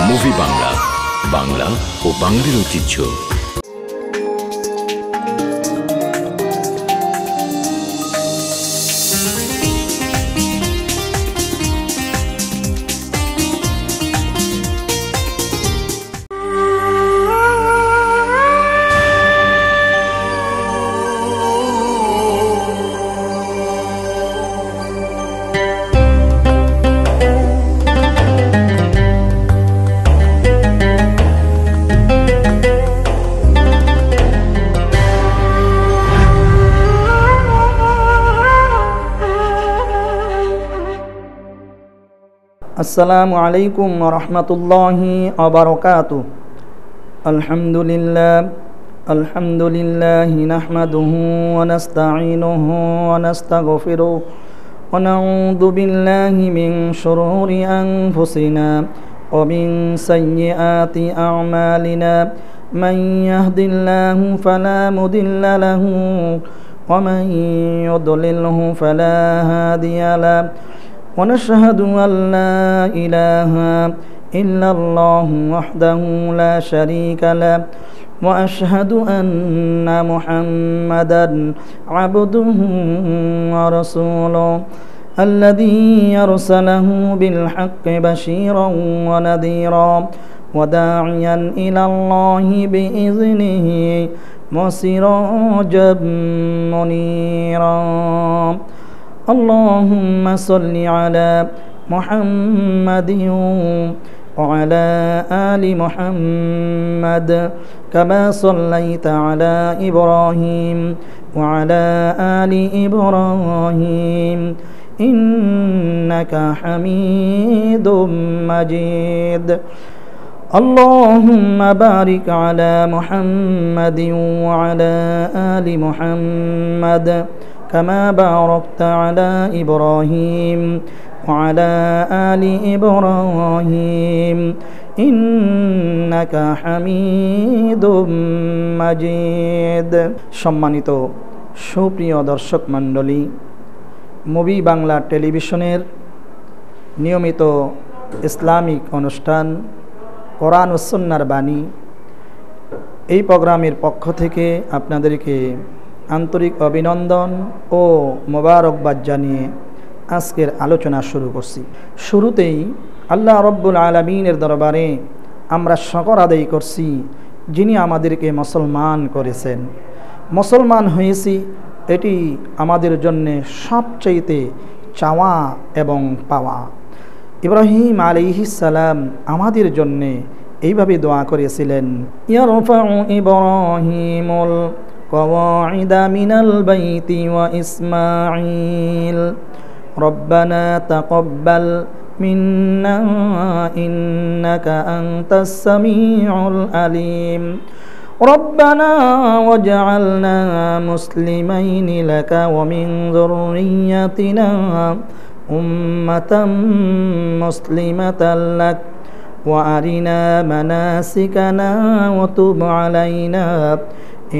Movie Bangla, Bangla ও বাঙালির ঐতিহ্য। আসসালামু আলাইকুম ওয়া রাহমাতুল্লাহি ওয়া বারাকাতুহু। আলহামদুলিল্লাহি নাহমাদুহু ওয়া নাস্তাঈনুহু ওয়া নাস্তাগফিরুহু ওয়া নাউযু বিল্লাহি মিন শুরুরি আনফুসিনা ওয়া মিন সাইয়্যাতি আ'মালিনা। মান ইয়াহদিল্লাহু ফালা মুদিল্লা লাহু ওয়া মান ইউদ্লিলহু ফালা হাদিয়া লাহু। ونشهد أن لا إله إلا الله وحده لا شريك له وأشهد أن محمدا عبده ورسوله الذي أرسله بالحق بشيرا ونذيرا وداعيا إلى الله بإذنه وسراجا منيرا. اللهم صل على محمد وعلى آل محمد كما صليت على إبراهيم وعلى آل إبراهيم إنك حميد مجيد. اللهم بارك على محمد وعلى آل محمد كما باركت على إبراهيم وعلى آل إبراهيم إنك حميد مجيد. সম্মানিত সুপ্রিয় দর্শক মণ্ডলী, মুভি বাংলা টেলিভিশনের নিয়মিত ইসলামিক অনুষ্ঠান কোরআন ও সুন্নাহর বাণী, এই প্রোগ্রামের পক্ষ থেকে আপনাদেরকে আন্তরিক অভিনন্দন ও মোবারকবাদ জানিয়ে আজকের আলোচনা শুরু করছি। শুরুতেই আল্লাহ রব্বুল আলামিনের দরবারে আমরা শুকর আদায় করছি, যিনি আমাদেরকে মুসলমান করেছেন। মুসলমান হয়েছি, এটি আমাদের জন্য সবচাইতে চাওয়া এবং পাওয়া। ইব্রাহিম আলাইহিস সালাম আমাদের জন্য এইভাবে দোয়া করেছিলেন, ইয়ারফাউ ইব্রাহিমুল قواعد من البيت وإسماعيل ربنا تقبل منا إنك أنت السميع العليم ربنا واجعلنا مسلمين لك ومن ذريتنا أمة مسلمة لك وأرنا مناسكنا وتب علينا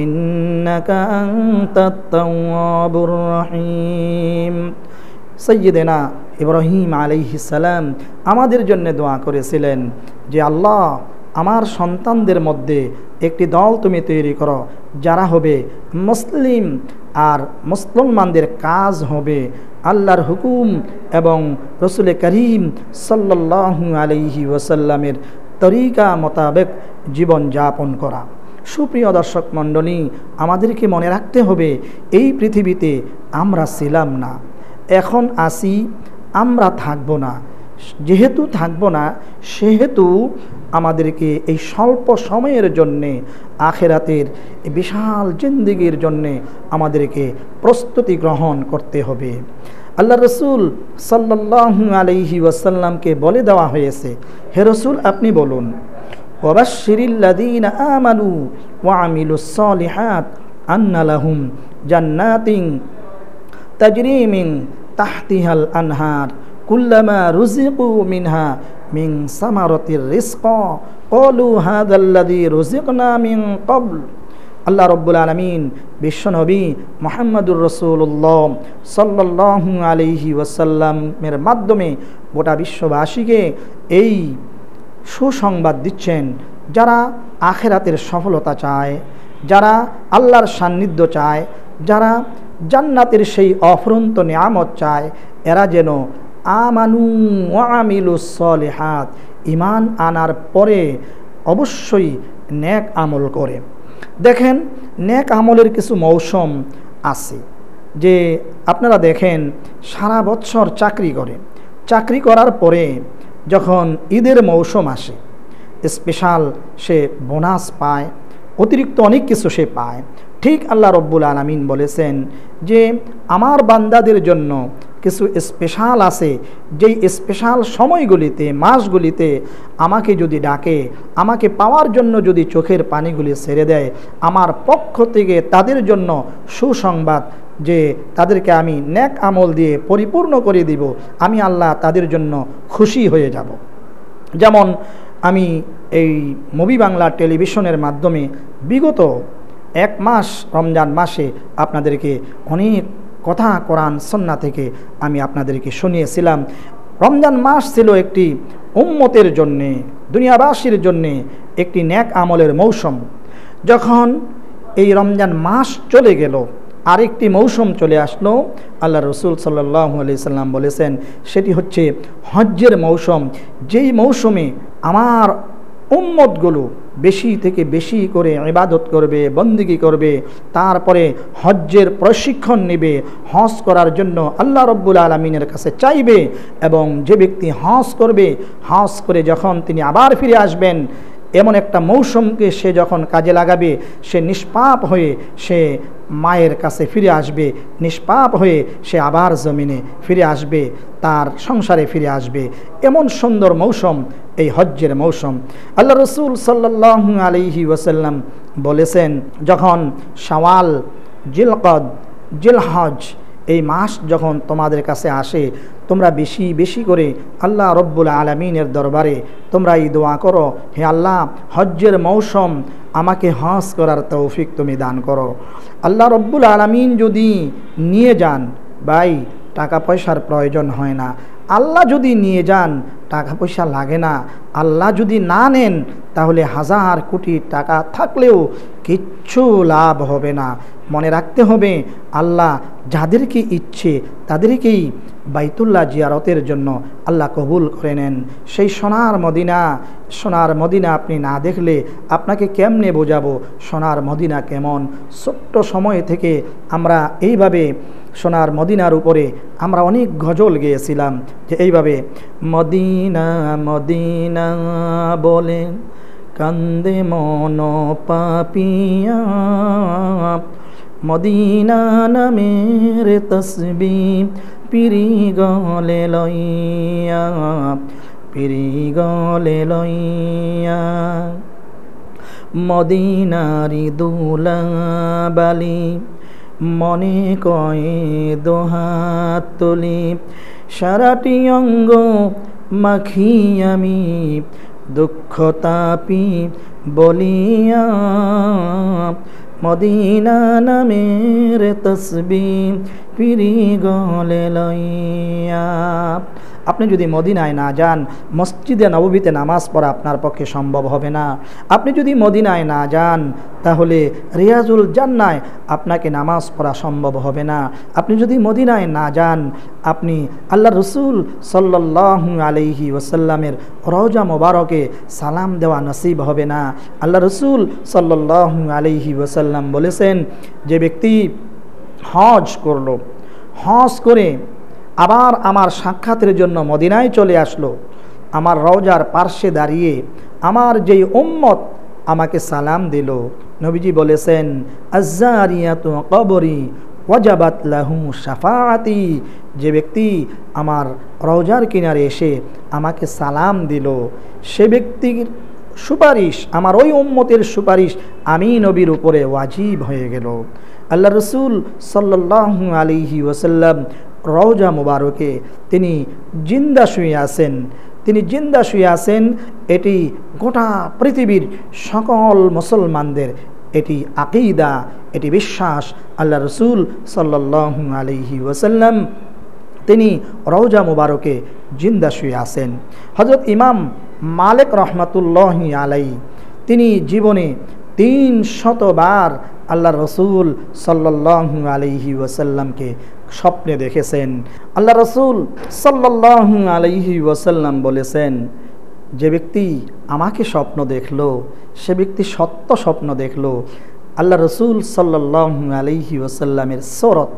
ইন্নাকা আনতাত তাওয়াবুর রহিম। সাইয়্যিদানা ইব্রাহিম আলাইহিস সালাম আমাদের জন্য দোয়া করেছিলেন যে আল্লাহ, আমার সন্তানদের মধ্যে একটি দল তুমি তৈরি করো, যারা হবে মুসলিম, আর মুসলমানদের কাজ হবে আল্লাহর হুকুম এবং রসুল করিম সাল্লাল্লাহু আলাইহি ওয়াসাল্লামের তরিকা মোতাবেক জীবন যাপন করা। সুপ্রিয় দর্শক মণ্ডলী, আমাদেরকে মনে রাখতে হবে এই পৃথিবীতে আমরা ছিলাম না, এখন আসি, আমরা থাকব না। যেহেতু থাকব না, সেহেতু আমাদেরকে এই স্বল্প সময়ের জন্যে আখিরাতের বিশাল জিন্দেগির জন্যে আমাদেরকে প্রস্তুতি গ্রহণ করতে হবে। আল্লাহ রসুল সাল্লাল্লাহু আলাইহি ওয়াসাল্লামকে বলে দেওয়া হয়েছে, হে রসুল আপনি বলুন, ওয়াবাশশিরিল্লাযীনা আমানু ওয়া আমিলুস সালিহাত আন্না লাহুম জান্নাতিন তাজরি মিন তাহতিহাল আনহার কুল্লামা রুজিকু মিনহা মিন সামারাতির রিজকা ক্বালু হাযাল্লাযী রুজিকনা মিন ক্বাবল। আল্লাহ রব্বুল আলামিন বিশ্বনবী মুহাম্মদুর রাসূলুল্লাহ সাল্লাল্লাহু আলাইহি ওয়াসাল্লামের মাধ্যমে গোটা বিশ্ববাসীকে এই সুসংবাদ দিচ্ছেন, যারা আখিরাতের সফলতা চায়, যারা আল্লাহর সান্নিধ্য চায়, যারা জান্নাতের সেই অফুরন্ত নিয়ামত চায়, এরা যেন আমানু ওয়া আমিলুস সালিহাত, ঈমান আনার পরে অবশ্যই নেক আমল করে। দেখেন, নেক আমলের কিছু মৌসুম আছে, যে আপনারা দেখেন সারা বছর চাকরি করার পরে যখন ঈদের মৌসুম আসে, স্পেশাল সে বোনাস পায়, অতিরিক্ত অনেক কিছু সে পায়। ঠিক আল্লাহ রব্বুল আলামিন বলেছেন যে আমার বান্দাদের জন্য কিছু স্পেশাল আছে, যেই স্পেশাল সময়গুলিতে, মাসগুলিতে আমাকে যদি ডাকে, আমাকে পাওয়ার জন্য যদি চোখের পানিগুলি ছেড়ে দেয়, আমার পক্ষ থেকে তাদের জন্য সুসংবাদ যে তাদেরকে আমি নেক আমল দিয়ে পরিপূর্ণ করে দিব, আমি আল্লাহ তাদের জন্য খুশি হয়ে যাব। যেমন আমি এই মুভি বাংলা টেলিভিশনের মাধ্যমে বিগত এক মাস রমজান মাসে আপনাদেরকে অনেক কথা কোরআন সুন্নাহ থেকে আমি আপনাদেরকে শুনিয়েছিলাম। রমজান মাস ছিল একটি উম্মতের জন্যে, দুনিয়াবাসীর জন্যে একটি নেক আমলের মৌসুম। যখন এই রমজান মাস চলে গেল, আরেকটি মৌসুম চলে আসলো। আল্লাহ রসুল সাল্লাল্লাহু আলাইহি সাল্লাম বলেছেন সেটি হচ্ছে হজ্জের মৌসুম, যেই মৌসুমে আমার উম্মতগুলো বেশি থেকে বেশি করে ইবাদত করবে, বন্দেগী করবে, তারপরে হজ্জের প্রশিক্ষণ নেবে, হজ করার জন্য আল্লাহ রব্বুল আলামিনের কাছে চাইবে। এবং যে ব্যক্তি হজ করবে, হজ করে যখন তিনি আবার ফিরে আসবেন, এমন একটা মৌসুমকে সে যখন কাজে লাগাবে, সে নিষ্পাপ হয়ে সে মায়ের কাছে ফিরে আসবে, নিষ্পাপ হয়ে সে আবার জমিনে ফিরে আসবে, তার সংসারে ফিরে আসবে। এমন সুন্দর মৌসুম এই হজ্জের মৌসুম। আল্লাহ রসুল সাল্লাল্লাহু আলাইহি ওয়াসাল্লাম বলেছেন, যখন শাওয়াল, জিলকদ, জিলহজ এই মাস যখন তোমাদের কাছে আসে, তোমরা বেশি বেশি করে আল্লাহ রব্বুল আলামিনের দরবারে তোমরা এই দোয়া করো, হে আল্লাহ, হজ্জের মৌসুম, আমাকে হজ করার তৌফিক তুমি দান করো। আল্লাহ রব্বুল আলামিন যদি নিয়ে যান, ভাই টাকা পয়সার প্রয়োজন হয় না। আল্লাহ যদি নিয়ে যান, টাকা পয়সা লাগে না। আল্লাহ যদি না নেন, তাহলে হাজার কোটি টাকা থাকলেও কিচ্ছু লাভ হবে না। মনে রাখতে হবে, আল্লাহ যাদেরকে ইচ্ছে তাদেরকেই বাইতুল্লাহ জিয়ারতের জন্য আল্লাহ কবুল করে নেন। সেই সোনার মদিনা আপনি না দেখলে আপনাকে কেমনে বোঝাবো সোনার মদিনা কেমন। ছোট্ট সময় থেকে আমরা এইভাবে সোনার মদিনার উপরে আমরা অনেক গজল গেয়েছিলাম, যে এইভাবে মদিনা মদিনা বলে কান্দে মন পাপিয়া, মদিনা নামের তসবিহ পিরি গলে লইয়া, পিরি গলে লইয়া, মদিনারি দুলাবালি মনে কয়ে দোহাত তুলি, সারাটি অঙ্গ মাখি আমি দুঃখ তাপি বলিয়া, মদিনা নামের তসবিহ পিরি গলে লইয়া। আপনি যদি মদিনায় না যান, মসজিদে নববীতে নামাজ পড়া আপনার পক্ষে সম্ভব হবে না। আপনি যদি মদিনায় না যান, তাহলে রিয়াজুল জান্নায় আপনাকে নামাজ পড়া সম্ভব হবে না। আপনি যদি মদিনায় না যান, আপনি আল্লাহ রসুল সাল্লাল্লাহু আলাইহি ওয়াসাল্লামের রওজা মোবারকে সালাম দেওয়া নসিব হবে না। আল্লাহ রসুল সাল্লাল্লাহু আলাইহি ওয়াসাল্লাম বলেছেন, যে ব্যক্তি হজ করলো, হজ করে আবার আমার সাক্ষাতের জন্য মদিনায় চলে আসলো, আমার রওজার পার্শ্বে দাঁড়িয়ে আমার যেই উম্মত আমাকে সালাম দিল, নবীজি বলেছেন, আজ্জারিয়াতু কবরি ওয়াজাবাত লাহু শাফাআতি, যে ব্যক্তি আমার রওজার কিনারে এসে আমাকে সালাম দিল, সে ব্যক্তির সুপারিশ, আমার ওই উম্মতের সুপারিশ আমি নবীর উপরে ওয়াজিব হয়ে গেল। আল্লাহ রসুল সাল্লাল্লাহু আলাইহি ওয়াসাল্লাম রওজা মুবারকে তিনি জিন্দা শুয়ে আছেন, এটি গোটা পৃথিবীর সকল মুসলমানদের এটি আকিদা, এটি বিশ্বাস। আল্লাহ রসুল সাল্লাল্লাহু আলাইহি ওয়াসাল্লাম তিনি রওজা মুবারকে জিন্দা শুয়ে আছেন। হযরত ইমাম মালিক রহমাতুল্লাহি আলাইহি তিনি জীবনে 300 বার আল্লাহ রসুল সাল্লাল্লাহু আলাইহি ওয়াসাল্লামকে স্বপ্নে দেখেছেন। আল্লাহ রসুল সাল্লাল্লাহু আলাইহি ওয়াসাল্লাম বলেছেন, যে ব্যক্তি আমাকে স্বপ্ন দেখলো সে ব্যক্তি সত্য স্বপ্ন দেখলো। আল্লাহ রসুল সাল্লাল্লাহু আলাইহি ওয়াসাল্লামের সুরত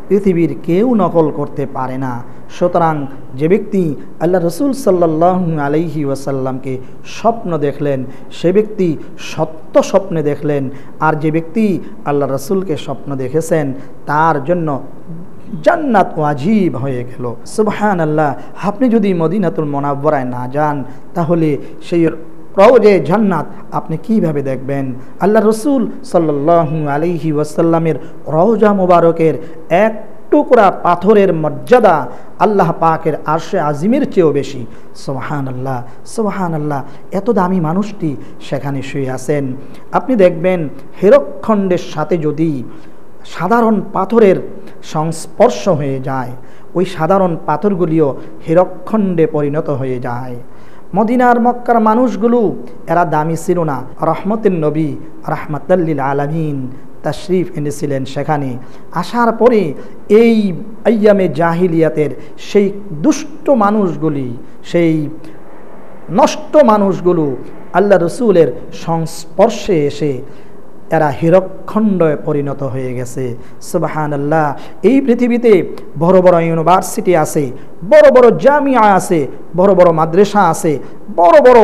পৃথিবীর কেউ নকল করতে পারে না। সুতরাং যে ব্যক্তি আল্লাহ রসুল সাল্লাল্লাহু আলাইহি ওয়াসাল্লামকে স্বপ্ন দেখলেন সে ব্যক্তি সত্য স্বপ্নে দেখলেন। আর যে ব্যক্তি আল্লাহ রসুলকে স্বপ্ন দেখেছেন তার জন্য জান্নাত ওয়াজিব হয়ে গেল। সুবহানাল্লাহ। আপনি যদি মদিনাতুল মুনাওয়ারায় না যান তাহলে সেই রওজে জান্নাত আপনি কিভাবে দেখবেন? আল্লাহ রসুল সাল্লাল্লাহু আলাইহি ওয়াসাল্লামের রওজা মুবারকের এক টুকরা পাথরের মর্যাদা আল্লাহ পাকের আরশে আজিমের চেয়েও বেশি। সুবহানাল্লাহ, সুবহানাল্লাহ। এত দামি মানুষটি সেখানে শুয়ে আছেন। আপনি দেখবেন হীরকখণ্ডের সাথে যদি সাধারণ পাথরের সংস্পর্শ হয়ে যায় ওই সাধারণ পাথরগুলিও হীরকখণ্ডে পরিণত হয়ে যায়। মদিনার মক্কার মানুষগুলো এরা দামি ছিল না। রহমতের নবী রাহমাতাল লিল আলামিন তাশরিফ এনেছিলেন সেখানে। আসার পরে এই আইয়ামে জাহিলিয়াতের সেই দুষ্ট মানুষগুলি, সেই নষ্ট মানুষগুলো আল্লাহ রসুলের সংস্পর্শে এসে এরা হীরকখণ্ডে পরিণত হয়ে গেছে। সুবহানাল্লাহ। এই পৃথিবীতে বড় বড় ইউনিভার্সিটি আছে, বড় বড় জামিয়া আছে, বড় বড় মাদ্রাসা আছে, বড় বড়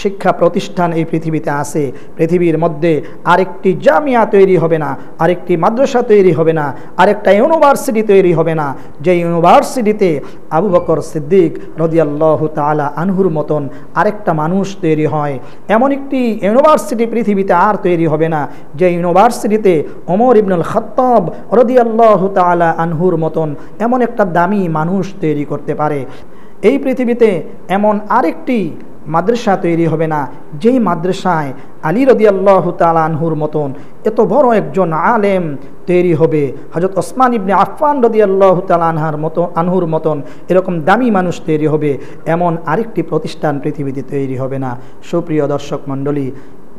শিক্ষা প্রতিষ্ঠান এই পৃথিবীতে আছে। পৃথিবীর মধ্যে আরেকটি জামিয়া তৈরি হবে না, আরেকটি মাদ্রাসা তৈরি হবে না, আরেকটা ইউনিভার্সিটি তৈরি হবে না যে ইউনিভার্সিটিতে আবু বকর সিদ্দিক রাদিয়াল্লাহু তাআলা আনহুর মতন আরেকটা মানুষ তৈরি হয়। এমন একটি ইউনিভার্সিটি পৃথিবীতে আর তৈরি হবে না যে ইউনিভার্সিটিতে ওমর ইবনুল খাত্তাব রাদিয়াল্লাহু তাআলা আনহুর মতন এমন একটা দামি মানুষ তৈরি করতে পারে। এই পৃথিবীতে এমন আরেকটি মাদ্রাসা তৈরি হবে না যেই মাদ্রাসায় আলী রাদিয়াল্লাহু তাআলা আনহুর মতন এত বড় একজন আলেম তৈরি হবে, হযরত ওসমান ইবনে আফফান রাদিয়াল্লাহু তাআলা আনহুর মতন এরকম দামি মানুষ তৈরি হবে। এমন আরেকটি প্রতিষ্ঠান পৃথিবীতে তৈরি হবে না। সুপ্রিয় দর্শক মণ্ডলী,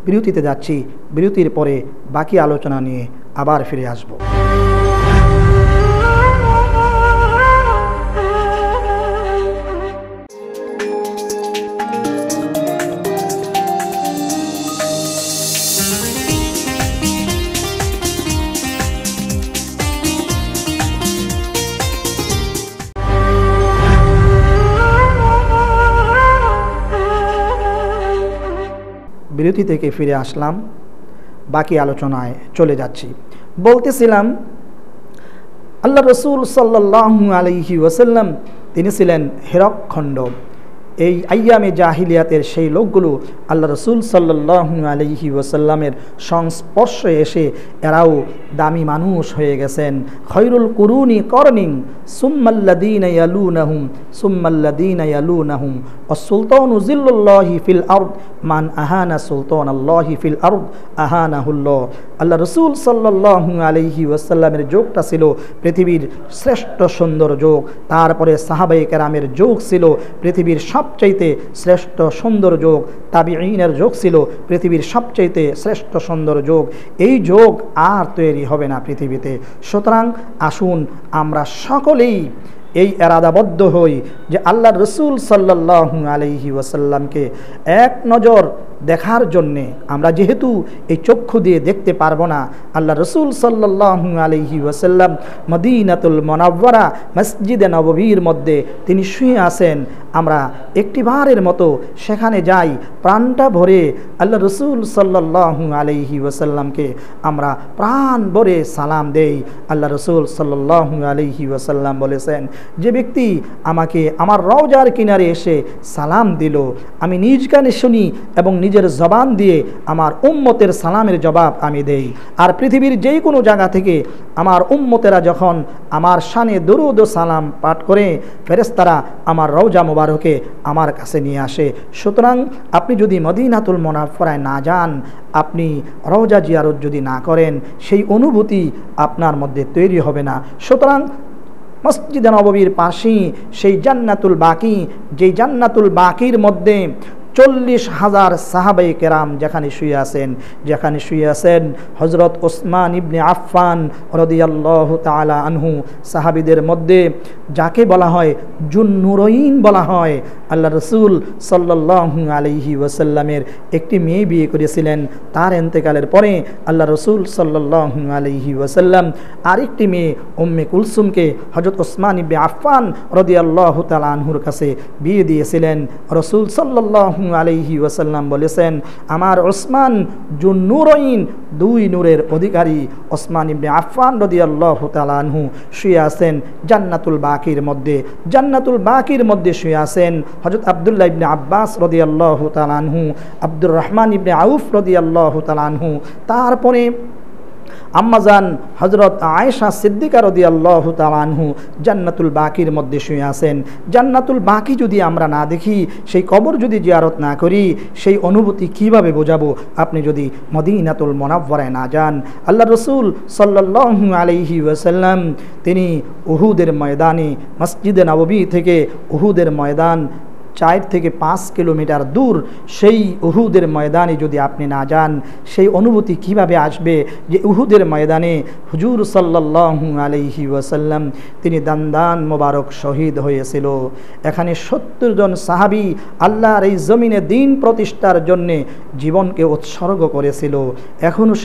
বিরতিতে যাচ্ছি। বিরতির পরে বাকি আলোচনা নিয়ে আবার ফিরে আসব। বিরতি থেকে ফিরে আসলাম, বাকি আলোচনায় চলে যাচ্ছি। বলতেছিলাম আল্লাহ রসুল সাল্লাল্লাহু আলাইহি ওয়াসাল্লাম তিনি ছিলেন হীরকখণ্ড। এই আইয়ামে জাহিলিয়াতের সেই লোকগুলো আল্লাহ রসুল সাল্লাল্লাহু আলাইহি ওয়াসাল্লামের সংস্পর্শে এসে এরাও দামি মানুষ হয়ে গেছেন। খৈরুল কুরুনি করনিং সুম্মাল্লাযীনা ইয়ালুনাহুম সুম্মাল্লাযীনা ইয়ালুনাহুম ওয়াস-সুলতানু জিল্লুল্লাহি ফিল আরদ মান আহানা সুলতানাল্লাহি ফিল আরদ আহানাহুল্লাহ। আল্লাহ রসুল সাল্লাল্লাহু আলাইহি ওয়াসাল্লামের যুগটা ছিল পৃথিবীর শ্রেষ্ঠ সুন্দর যুগ। তারপরে সাহাবায়ে কেরামের যুগ ছিল পৃথিবীর সবচাইতে শ্রেষ্ঠ সুন্দর যুগ। তাবিঈনের যুগ ছিল পৃথিবীর সবচাইতে শ্রেষ্ঠ সুন্দর যুগ। এই যুগ আর তৈরি হবে না পৃথিবীতে। সুতরাং আসুন আমরা সকলেই এই এরাদাবদ্ধ হই যে আল্লাহ রসুল সাল্লাল্লাহু আলাইহি ওয়াসাল্লামকে এক নজর দেখার জন্যে, আমরা যেহেতু এই চক্ষু দিয়ে দেখতে পারবো না, আল্লাহ রসুল সাল্লাল্লাহু আলাইহি ওয়াসাল্লাম মদিনাতুল মুনাওয়ারা মসজিদে নববীর মধ্যে তিনি শুয়ে আছেন। আমরা একটিবারের মতো সেখানে যাই, প্রাণটা ভরে আল্লাহ রসুল সাল্লাল্লাহু আলাইহি ওয়াসাল্লামকে আমরা প্রাণ ভরে সালাম দেই। আল্লাহ রসুল সাল্লাল্লাহু আলাইহি ওয়াসাল্লাম বলেছেন, যে ব্যক্তি আমাকে আমার রওজার কিনারে এসে সালাম দিল, আমি নিজ কানে শুনি এবং নিজ নিজের জবান দিয়ে আমার উম্মতের সালামের জবাব আমি দেই। আর পৃথিবীর যেই কোনো জায়গা থেকে আমার উম্মতেরা যখন আমার শানে দরুদ ও সালাম পাঠ করে, ফেরেশতারা আমার রওজা মুবারকে আমার কাছে নিয়ে আসে। সুতরাং আপনি যদি মদিনাতুল মুনাফফরায় না যান, আপনি রওজা জিয়ারত যদি না করেন, সেই অনুভূতি আপনার মধ্যে তৈরি হবে না। সুতরাং মসজিদে নববীর পাশেই সেই জান্নাতুল বাকি, যেই জান্নাতুল বাকির মধ্যে 40,000 সাহাবায়ে কেরাম যেখানে শুয়ে আছেন হযরত ওসমান ইবনে আফফান রাদিয়াল্লাহু তাআলা আনহু, সাহাবীদের মধ্যে যাকে বলা হয় জুন্নুরাইন বলা হয়। আল্লাহ রাসূল সাল্লাল্লাহু আলাইহি ওয়াসাল্লামের একটি মেয়ে বিয়ে করেছিলেন। তার ইন্তেকালের পরে আল্লাহ রাসূল সাল্লাল্লাহু আলাইহি ওয়াসাল্লাম আরেকটি মেয়ে উম্মে কুলসুমকে হযরত ওসমান ইবনে আফফান রাদিয়াল্লাহু তাআলা আনহুর কাছে বিয়ে দিয়েছিলেন। রাসূল সাল্লাল্লাহু আলাইহি ওয়াসাল্লাম বলেছেন, আমার ওসমান জুন্নুরাইন, 2 নূরের অধিকারী ওসমান ইবনে আফফান রাদিয়াল্লাহু তাআলা আনহু শুয়ে আছেন জান্নাতুল বাকির মধ্যে। জান্নাতুল বাকির মধ্যে শুয়ে আছেন হযরত আব্দুল্লাহ ইবনে আব্বাস রাদিয়াল্লাহু তাআলা আনহু, আব্দুর রহমান ইবনে আউফ রাদিয়াল্লাহু তাআলা আনহু, তারপরে আম্মাজান হযরত আয়েশা সিদ্দিকা রাদিয়াল্লাহু তাআলা আনহু জান্নাতুল বাকির মধ্যে শুয়ে আছেন। জান্নাতুল বাকি যদি আমরা না দেখি, সেই কবর যদি জিয়ারত না করি, সেই অনুভূতি কিভাবে বোঝাবো আপনি যদি মদিনাতুল মুনাওয়ারায় না যান? আল্লাহ রাসূল সাল্লাল্লাহু আলাইহি ওয়াসাল্লাম তিনি উহুদের ময়দানে, মসজিদে নববী থেকে উহুদের ময়দান 4 থেকে 5 কিলোমিটার দূর, সেই উহুদের ময়দানে যদি আপনি না যান, সেই অনুভূতি কিভাবে আসবে যে উহুদের ময়দানে হুজুর সাল্লাল্লাহু আলাইহি ওয়াসাল্লাম তিনি দান মোবারক শহীদ হয়েছিল। এখানে 70 জন সাহাবী আল্লাহর এই জমিনে দ্বীন প্রতিষ্ঠার জন্যে জীবনকে উৎসর্গ করেছিল। এখনও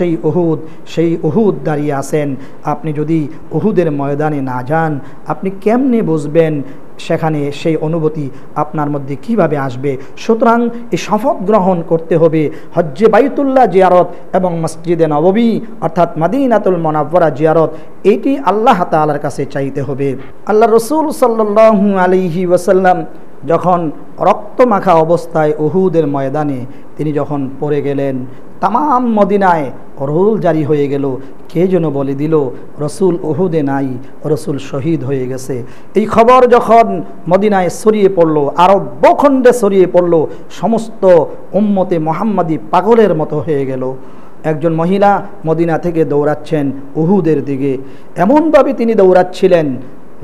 সেই উহুদ দাঁড়িয়ে আছেন। আপনি যদি উহুদের ময়দানে না যান, আপনি কেমনে বুঝবেন সেখানে সেই অনুভূতি আপনার মধ্যে কিভাবে আসবে? সুতরাং এই শপথ গ্রহণ করতে হবে, হজ্জে বাইতুল্লাহ জিয়ারত এবং মসজিদে নববী অর্থাৎ মদিনাতুল মুনাওয়ারা জিয়ারত, এটি আল্লাহ তাআলার কাছে চাইতে হবে। আল্লাহ রাসূল সাল্লাল্লাহু আলাইহি ওয়াসাল্লাম যখন রক্তমাখা অবস্থায় উহুদের ময়দানে তিনি যখন পড়ে গেলেন, তামাম মদিনায় রোল জারি হয়ে গেল। কে যেন বলে দিল রসুল উহুদে নাই, রসুল শহীদ হয়ে গেছে। এই খবর যখন মদিনায় ছড়িয়ে পড়ল, আরব ভূখণ্ডে ছড়িয়ে পড়ল, সমস্ত উম্মতে মুহাম্মাদি পাগলের মতো হয়ে গেল। একজন মহিলা মদিনা থেকে দৌড়াচ্ছেন উহুদের দিকে, এমনভাবে তিনি দৌড়াচ্ছিলেন,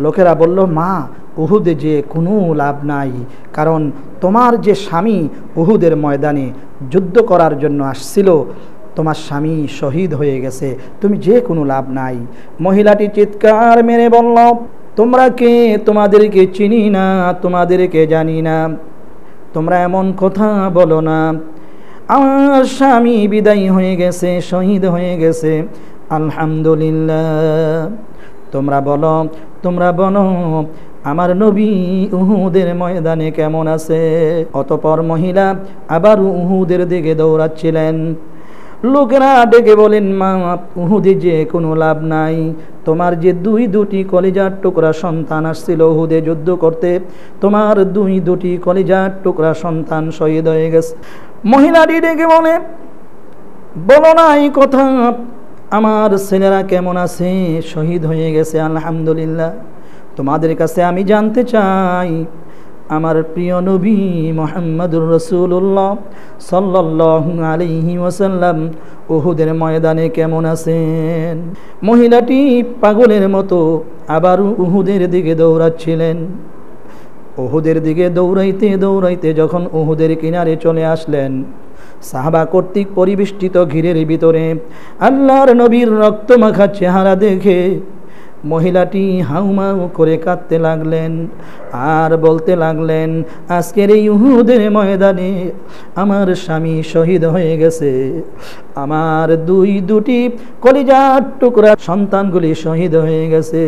লোকেরা বলল, মা, উহুদে যে কোনো লাভ নাই, কারণ তোমার যে স্বামী উহুদের ময়দানে যুদ্ধ করার জন্য আসছিল, তোমার স্বামী শহীদ হয়ে গেছে, তুমি যে কোনো লাভ নাই। মহিলাটি চিৎকার মেরে বলল, তোমরা কে? তোমাদেরকে চিনি না, তোমাদেরকে জানি না, তোমরা এমন কথা বলো না। আমার স্বামী বিদায় হয়ে গেছে, শহীদ হয়ে গেছে, আলহামদুলিল্লাহ। তোমরা বলো আমার নবী উহুদের ময়দানে কেমন আছে? অতঃপর মহিলা আবার উহুদের দিকে দৌড়াচ্ছিলেন। লোকেরা ডেকে বলেন, মা, উহুদে যে কোনো লাভ নাই, তোমার যে দুটি কলিজার টুকরা সন্তান আসছিল উহুদে যুদ্ধ করতে, তোমার দুটি কলিজার টুকরা সন্তান শহীদ হয়ে গেছে। মহিলাটি ডেকে বলো না এই কথা, আমার ছেলেরা কেমন আছে? শহীদ হয়ে গেছে, আলহামদুলিল্লাহ। তোমাদের কাছে আমি জানতে চাই, আমার প্রিয় নবী মুহাম্মদুর রাসূলুল্লাহ সাল্লাল্লাহু আলাইহি ওয়াসাল্লাম উহুদের ময়দানে কেমন আছেন? মহিলাটি পাগলের মতো আবার উহুদের দিকে দৌড়াচ্ছিলেন। উহুদের দিকে দৌড়াইতে দৌড়াইতে যখন উহুদের কিনারে চলে আসলেন, সাহাবা কর্তৃক পরিবেষ্টিত ঘিরের ভিতরে আল্লাহর নবীর রক্তমাখা চেহারা দেখে মহিলাটি হাউমাউ করে কাঁদতে লাগলেন আর বলতে লাগলেন, আজকের এই উহুদের ময়দানে আমার স্বামী শহীদ হয়ে গেছে, আমার দুটি কলিজার টুকরা সন্তানগুলি শহীদ হয়ে গেছে,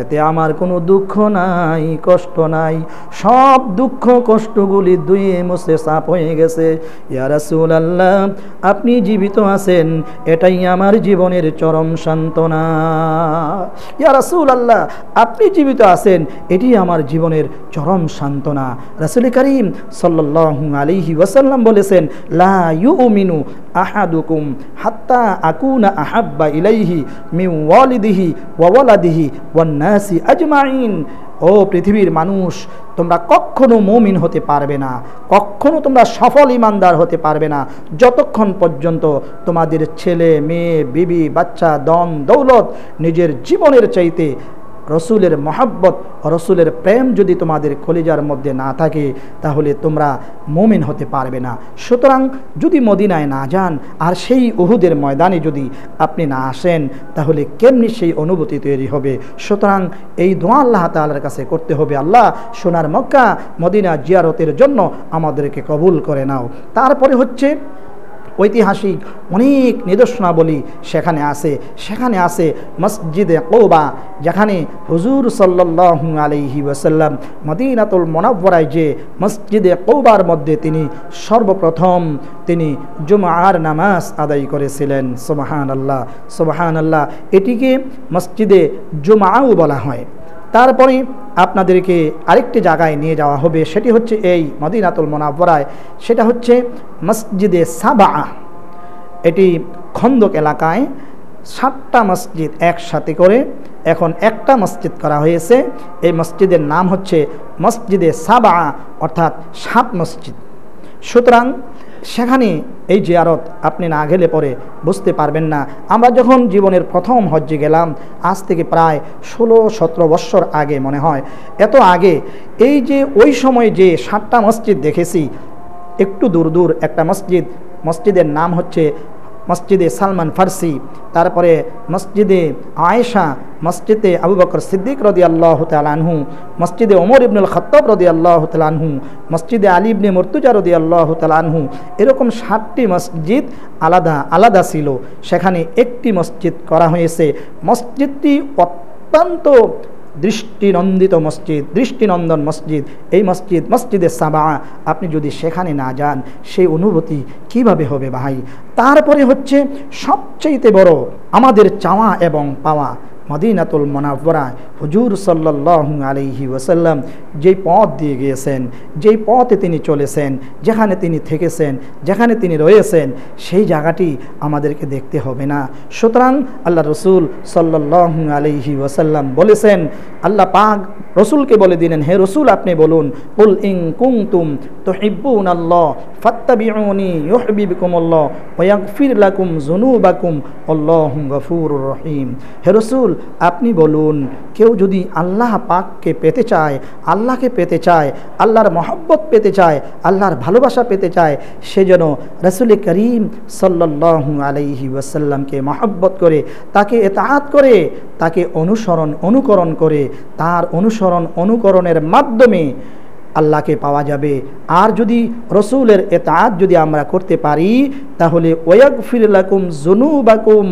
এতে আমার কোনো দুঃখ নাই, কষ্ট নাই, সব দুঃখ কষ্টগুলি ধুয়ে মুছে সাফ হয়ে গেছে। ইয়া রাসূলুল্লাহ, আপনি জীবিত আছেন, এটাই আমার জীবনের চরম সান্ত্বনা। ইয়া রাসূলুল্লাহ, আপনি জীবিত আছেন, এটি আমার জীবনের চরম সান্ত্বনা। রাসূল করিম সাল্লাল্লাহু আলাইহি ওয়াসাল্লাম বলেছেন, লা ইউমিনু আহাদুকুম হাত্তা আকুনা আহাব্বা ইলাইহি মিন ওয়ালিদিহি ওয়া ওয়ালাদিহি ওয়ান নাসি আজমাইন। ও পৃথিবীর মানুষ, তোমরা কখনো মুমিন হতে পারবে না, কখনো তোমরা সফল ইমানদার হতে পারবে না যতক্ষণ পর্যন্ত তোমাদের ছেলে মেয়ে বিবি বাচ্চা ধন দৌলত নিজের জীবনের চাইতে রসুলের মহাব্বত, রসুলের প্রেম যদি তোমাদের কলিজার মধ্যে না থাকে, তাহলে তোমরা মুমিন হতে পারবে না। সুতরাং যদি মদিনায় না যান আর সেই উহুদের ময়দানে যদি আপনি না আসেন, তাহলে কেমনি সেই অনুভূতি তৈরি হবে? সুতরাং এই দোয়া আল্লাহ তাআলার কাছে করতে হবে, আল্লাহ সোনার মক্কা মদিনা জিয়ারতের জন্য আমাদেরকে কবুল করে নাও। তারপরে হচ্ছে ঐতিহাসিক অনেক নিদর্শনাবলী সেখানে আছে মসজিদে কৌবা, যেখানে হুজুর সাল্লাল্লাহু আলাইহি ওয়াসাল্লাম মদিনাতুল মুনাওয়ারায় যে মসজিদে কৌবার মধ্যে তিনি সর্বপ্রথম তিনি জুমআর নামাজ আদায় করেছিলেন। সুবহানাল্লাহ, সুবহানাল্লাহ। এটিকে মসজিদে জুমআও বলা হয়। তারপরে আপনাদেরকে আরেকটি জায়গায় নিয়ে যাওয়া হবে, সেটি হচ্ছে এই মদিনাতুল মুনাওয়ারায়, সেটা হচ্ছে মসজিদে সাবা। এটি খন্দক এলাকায় 7টা মসজিদ একসাথে করে এখন একটা মসজিদ করা হয়েছে। এই মসজিদের নাম হচ্ছে মসজিদে সাবা, অর্থাৎ 7 মসজিদ। সুতরাং সেখানে এই জিয়ারত আপনি না গেলে পরে বুঝতে পারবেন না। আমরা যখন জীবনের প্রথম হজ্জে গেলাম, আজ থেকে প্রায় 16-17 বছর আগে মনে হয়, এত আগে, এই যে ওই সময় যে 7টা মসজিদ দেখেছি, একটু দূর দূর একটা মসজিদের নাম হচ্ছে মসজিদে সালমান ফার্সি, তারপরে মসজিদে আয়েশা, মসজিদে আবু বকর সিদ্দিক রাদিয়াল্লাহু তাআলা আনহু, মসজিদে ওমর ইবনুল খাত্তাব রাদিয়াল্লাহু তাআলা আনহু, মসজিদে আলী ইবনে মুর্তজা রাদিয়াল্লাহু তাআলা আনহু, এরকম 7টি মসজিদ আলাদা আলাদা ছিল। সেখানে একটি মসজিদ করা হয়েছে। মসজিদটি অত্যন্ত দৃষ্টিনন্দন মসজিদ। এই মসজিদে সাবা, আপনি যদি সেখানে না যান, সেই অনুভূতি কিভাবে হবে ভাই? তারপরে হচ্ছে সবচেয়ে বড় আমাদের চাওয়া এবং পাওয়া মদিনাতুল মুনাওয়ারা। হুজুর সাল্লাল্লাহু আলাইহি ওয়াসাল্লাম যেই পথ দিয়ে গিয়েছেন, যেই পথে তিনি চলেছেন, যেখানে তিনি থেকেছেন, যেখানে তিনি রয়েছেন, সেই জায়গাটি আমাদেরকে দেখতে হবে না? সুতরাং আল্লাহ রসুল সাল্লাল্লাহু আলাইহি ওয়াসাল্লাম বলেছেন, আল্লাহ পাক রসুলকে বলে দিলেন, হে রসুল আপনি বলুন, কুল ইন কুনতুম তুহিব্বুনাল্লাহ ফাত্তাবিউনি ইউহিব্বুকুমুল্লাহ ওয়া ইয়াগফির লাকুম যুনুবাকুম আল্লাহু গফুরুর রহিম। হে রসুল আপনি বলুন, কেউ যদি আল্লাহ পাককে পেতে চায়, আল্লাহকে পেতে চায়, আল্লাহর মহব্বত পেতে চায়, আল্লাহর ভালোবাসা পেতে চায়, সে যেন রাসূল করিম সাল্লাল্লাহু আলাইহি ওয়াসাল্লামকে মহব্বত করে, তাকে ইতাআত করে, তাকে অনুকরণ করে, তার অনুকরণের মাধ্যমে আল্লাহকে পাওয়া যাবে। আর যদি রসুলের ইতাআত যদি আমরা করতে পারি, তাহলে ওয়াগফির লাকুম যুনুবাকুম,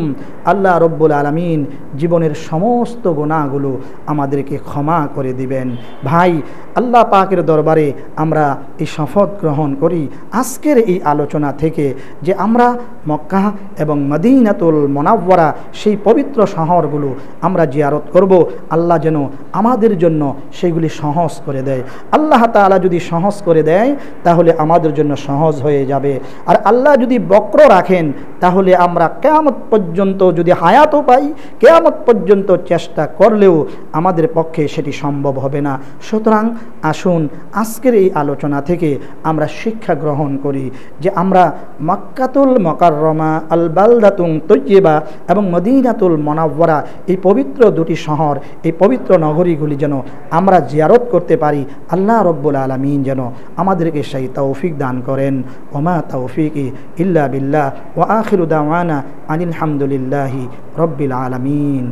আল্লাহ রব্বুল আলামিন জীবনের সমস্ত গুনাহগুলো আমাদেরকে ক্ষমা করে দিবেন। ভাই, আল্লাহ পাকের দরবারে আমরা এই শপথ গ্রহণ করি আজকের এই আলোচনা থেকে, যে আমরা মক্কা এবং মদিনাতুল মুনাওয়ারা সেই পবিত্র শহরগুলো আমরা জিয়ারত করব। আল্লাহ যেন আমাদের জন্য সেইগুলি সহজ করে দেয়। আল্লাহ তাআলা যদি সহজ করে দেয়, তাহলে আমাদের জন্য সহজ হয়ে যাবে। আর আল্লাহ যদি বক্র রাখেন, তাহলে আমরা কিয়ামত পর্যন্ত যদি হায়াতও পাই, কিয়ামত পর্যন্ত চেষ্টা করলেও আমাদের পক্ষে সেটি সম্ভব হবে না। সুতরাং আসুন আজকের এই আলোচনা থেকে আমরা শিক্ষা গ্রহণ করি যে আমরা মক্কাতুল মুকাররমা, আল বালদাতুন তৈয়্যিবা এবং মদিনাতুল মুনাওয়ারা, এই পবিত্র দুটি শহর, এই পবিত্র নগরীগুলি যেন আমরা জিয়ারত করতে পারি। আল্লাহ রব্বুল আলামিন যেন আমাদেরকে সেই তৌফিক দান করেন। ওমা তৌফিকি ইল্লা বিল্লাহ ওয়া আখিরু দাওয়ানা আনিল হামদুলিল্লাহি রব্বিল আলামিন।